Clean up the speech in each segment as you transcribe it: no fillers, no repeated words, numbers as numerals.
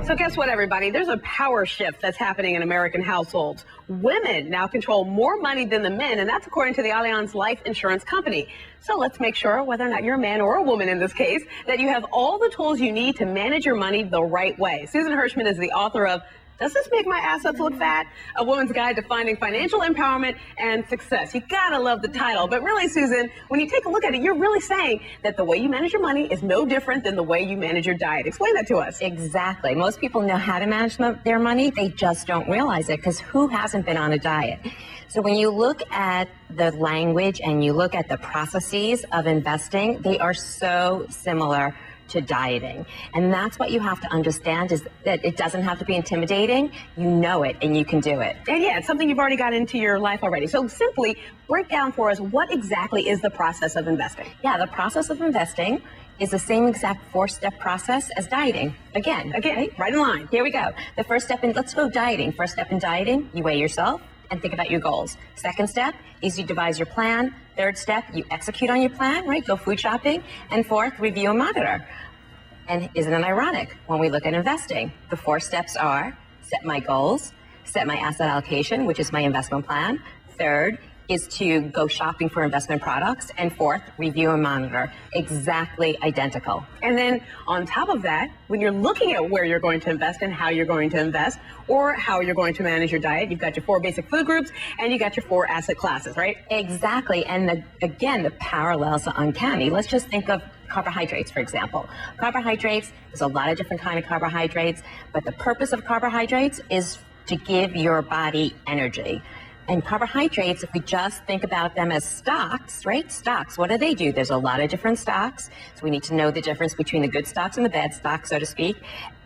So guess what, everybody? There's a power shift that's happening in American households. Women now control more money than the men, and that's according to the Allianz Life Insurance Company. So let's make sure, whether or not you're a man or a woman in this case, that you have all the tools you need to manage your money the right way. Susan Hirshman is the author of Does This Make My Assets Look Fat? A Woman's Guide to Finding Financial Empowerment and Success. You gotta love the title. But really, Susan, when you take a look at it, you're really saying that the way you manage your money is no different than the way you manage your diet. Explain that to us. Exactly. Most people know how to manage their money. They just don't realize it, because who hasn't been on a diet? So when you look at the language and you look at the processes of investing, they are so similar to dieting. And that's what you have to understand, is that it doesn't have to be intimidating. You know it and you can do it. And yeah, it's something you've already got into your life already. So simply break down for us, what exactly is the process of investing? Yeah, the process of investing is the same exact four-step process as dieting. Again, right in line. Here we go. The first step in, let's go dieting. First step in dieting, you weigh yourself and think about your goals. Second step is you devise your plan. Third step, you execute on your plan, right? Go food shopping. And fourth, review and monitor. And isn't it ironic when we look at investing? The four steps are set my goals, set my asset allocation, which is my investment plan. Third is to go shopping for investment products. And fourth, review and monitor. Exactly identical. And then on top of that, when you're looking at where you're going to invest and how you're going to invest, or how you're going to manage your diet, you've got your four basic food groups and you got your four asset classes, right? Exactly. And again, the parallels are uncanny. Let's just think of carbohydrates, for example. Carbohydrates, there's a lot of different kind of carbohydrates, but the purpose of carbohydrates is to give your body energy. And carbohydrates, if we just think about them as stocks, right? Stocks, what do? There's a lot of different stocks. So we need to know the difference between the good stocks and the bad stocks, so to speak,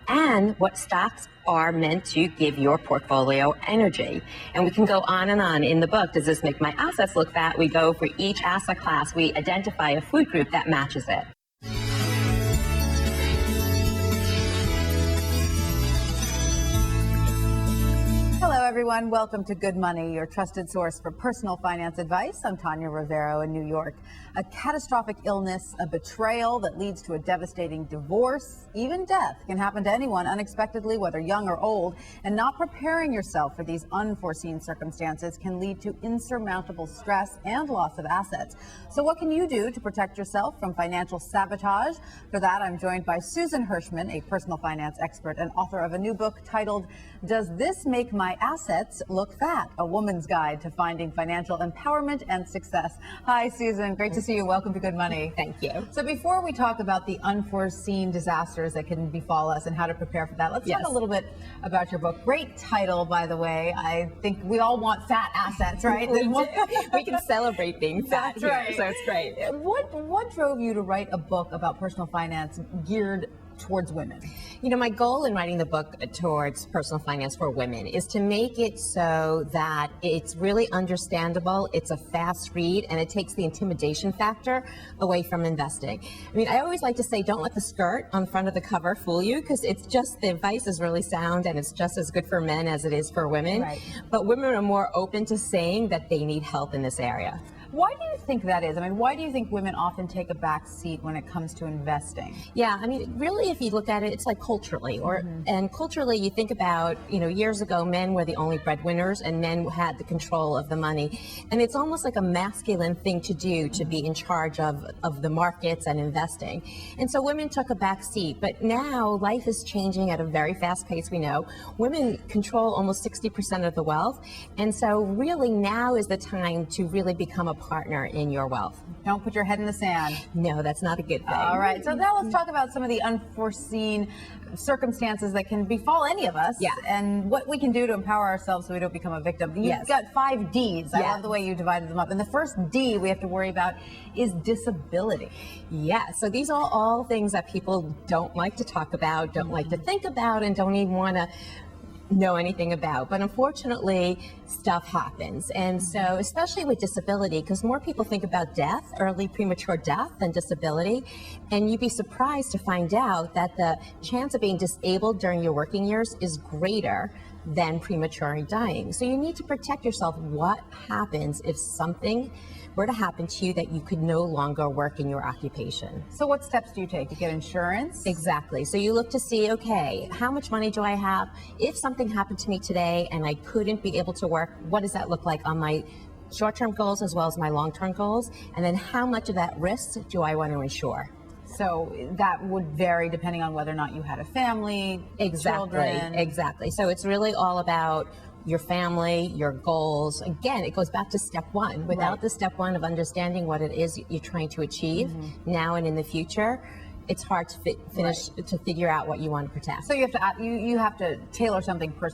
and what stocks are meant to give your portfolio energy. And we can go on and on. In the book, Does This Make My Assets Look Fat? We go for each asset class. We identify a food group that matches it. Hello, everyone. Welcome to Good Money, your trusted source for personal finance advice. I'm Tanya Rivero in New York. A catastrophic illness, a betrayal that leads to a devastating divorce, even death can happen to anyone unexpectedly, whether young or old. And not preparing yourself for these unforeseen circumstances can lead to insurmountable stress and loss of assets. So what can you do to protect yourself from financial sabotage? For that, I'm joined by Susan Hirshman, a personal finance expert and author of a new book titled Does This Make My Assets Look Fat? A Woman's Guide to Finding Financial Empowerment and Success. Hi, Susan. Great to see you. Welcome to Good Money. Thank you. So before we talk about the unforeseen disasters that can befall us and how to prepare for that, let's talk a little bit about your book. Great title, by the way. I think we all want fat assets, right? We can celebrate being fat. That's right. So it's great. What drove you to write a book about personal finance geared towards women? You know, my goal in writing the book towards personal finance for women is to make it so that it's really understandable, it's a fast read, and it takes the intimidation factor away from investing. I mean, I always like to say, don't let the skirt on the front of the cover fool you, because it's just, the advice is really sound and it's just as good for men as it is for women. Right. But women are more open to saying that they need help in this area. Why do you think that is? I mean, why do you think women often take a back seat when it comes to investing? Yeah, I mean, really, if you look at it, it's like culturally, and culturally, you think about, you know, years ago, men were the only breadwinners and men had the control of the money. And it's almost like a masculine thing to do, to be in charge of the markets and investing. And so women took a back seat. But now life is changing at a very fast pace, we know. Women control almost 60% of the wealth. And so really now is the time to really become a partner in your wealth. Don't put your head in the sand. No, that's not a good thing. All right, so now let's talk about some of the unforeseen circumstances that can befall any of us, and what we can do to empower ourselves so we don't become a victim. You've got 5 Ds. I love the way you divided them up. And the first D we have to worry about is disability. Yeah, so these are all things that people don't like to talk about, don't like to think about, and don't even want to know anything about. But unfortunately, stuff happens. And so, especially with disability, because more people think about death, early premature death, than disability. And you'd be surprised to find out that the chance of being disabled during your working years is greater than prematurely dying. So you need to protect yourself. What happens if something were to happen to you that you could no longer work in your occupation? So what steps do you take? You get insurance? Exactly. So you look to see, okay, how much money do I have? If something happened to me today and I couldn't be able to work, what does that look like on my short-term goals as well as my long-term goals? And then how much of that risk do I want to insure? So that would vary depending on whether or not you had a family, children. Exactly. So it's really all about your family, your goals. Again, it goes back to step one. Without the step one of understanding what it is you're trying to achieve now and in the future, it's hard to to figure out what you want to protect. So you have to tailor something personal.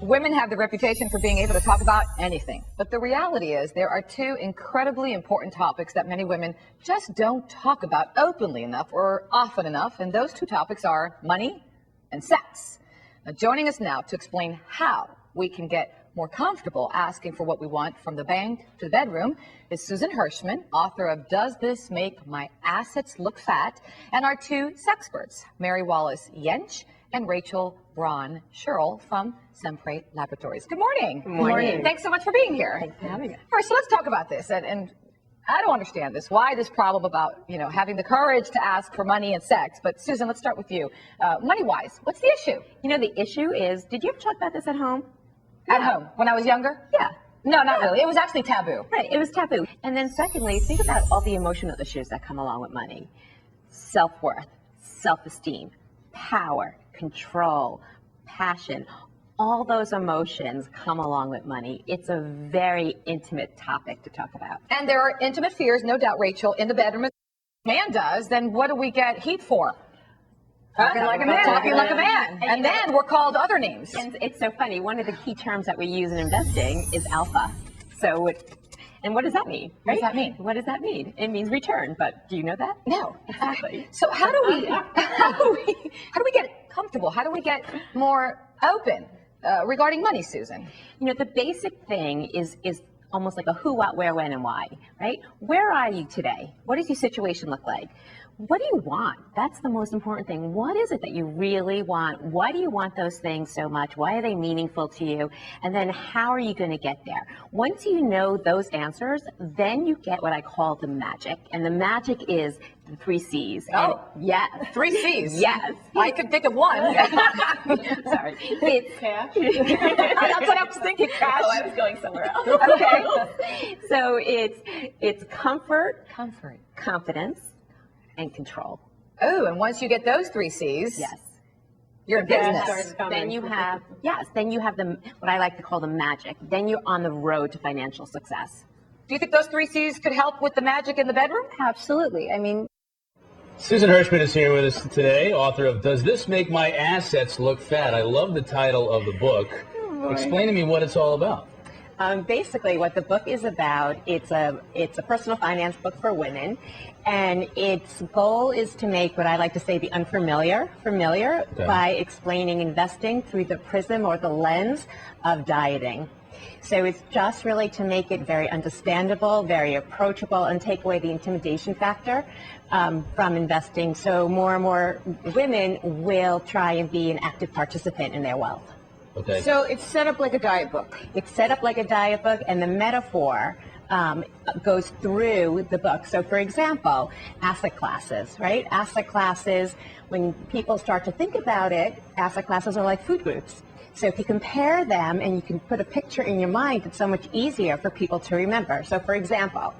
Women have the reputation for being able to talk about anything. But the reality is there are two incredibly important topics that many women just don't talk about openly enough or often enough. And those two topics are money and sex. Now, joining us now to explain how we can get more comfortable asking for what we want from the bank to the bedroom is Susan Hirshman, author of Does This Make My Assets Look Fat? And our two sexperts, Mary Wallace Yench and Rachel Braun Sherrill from Sempre Laboratories. Good morning. Good morning. Thanks so much for being here. Thanks for having us. All right, so let's talk about this. And I don't understand this. Why this problem about, having the courage to ask for money and sex? But Susan, let's start with you. Money-wise, what's the issue? The issue is, did you ever talk about this at home? At home, when I was younger? Yeah. No, not really. It was actually taboo. Right, it was taboo. And then secondly, think about all the emotional issues that come along with money. Self-worth, self-esteem, power, control, passion. All those emotions come along with money. It's a very intimate topic to talk about. And there are intimate fears, no doubt, Rachel, in the bedroom. If a man does, then what do we get heat for? Talking like a man. Talking like a man. And then we're called other names. And it's so funny. One of the key terms that we use in investing is alpha. And what does that mean? What does that mean? What does that mean? It means return, but do you know that? No. Exactly. So how do we get comfortable? How do we get more open regarding money, Susan? The basic thing is almost like a who, what, where, when, and why, right? Where are you today? What does your situation look like? What do you want? That's the most important thing. What is it that you really want? Why do you want those things so much? Why are they meaningful to you? And then how are you going to get there? Once you know those answers, then you get what I call the magic. And the magic is the 3 C's. Oh, yeah. 3 C's? Yes. I could think of one. Sorry. It's cash. That's what I was thinking, cash. Oh, I was going somewhere else. Okay. So it's comfort, confidence, and control. Oh, and once you get those 3 C's, yes, you're in business. Then you have what I like to call the magic. Then you're on the road to financial success. Do you think those 3 C's could help with the magic in the bedroom? Absolutely. I mean, Susan Hirshman is here with us today, author of Does This Make My Assets Look Fat? I love the title of the book. Explain to me what it's all about. Basically, what the book is about, it's a personal finance book for women, and its goal is to make what I like to say the unfamiliar familiar by explaining investing through the prism or the lens of dieting. So it's just really to make it very understandable, very approachable, and take away the intimidation factor from investing, so more and more women will try and be an active participant in their wealth. Okay. So it's set up like a diet book. It's set up like a diet book, and the metaphor goes through the book. So, for example, asset classes, right? Asset classes, when people start to think about it, asset classes are like food groups. So if you compare them and you can put a picture in your mind, it's so much easier for people to remember. So, for example,